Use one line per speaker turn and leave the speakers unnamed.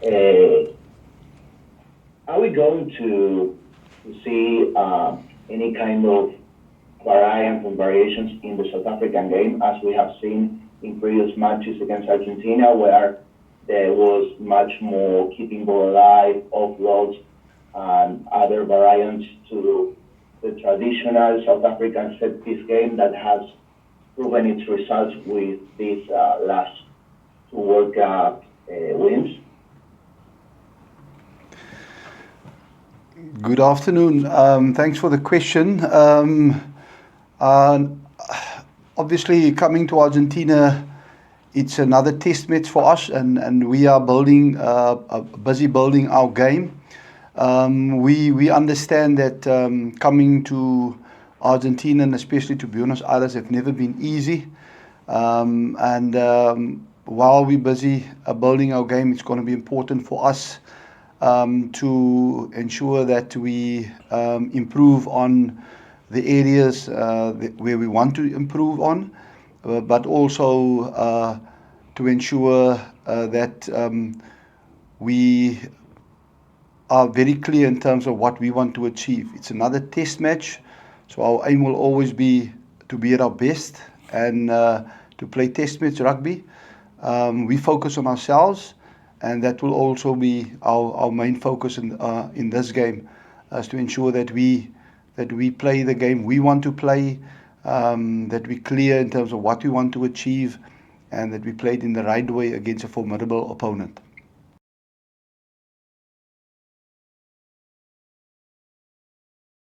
Uh, are we going to see any kind of variants and variations in the South African game, as we have seen in previous matches against Argentina, where there was much more keeping ball alive, offloads, and other variants to the traditional South African set piece game that has proven its results with these last two World Cup wins?
Good afternoon. Thanks for the question. Uh, Obviously, coming to Argentina, it's another test match for us, and we are busy building our game. We understand that coming to Argentina, and especially to Buenos Aires, have never been easy. And while we're busy building our game, it's going to be important for us to ensure that we improve on the areas where we want to improve on, but also to ensure that we are very clear in terms of what we want to achieve. It's another test match, so our aim will always be to be at our best and to play test match rugby. We focus on ourselves, and that will also be our main focus in this game, is to ensure that we play the game we want to play, that we're clear in terms of what we want to achieve, and that we played in the right way against a formidable opponent.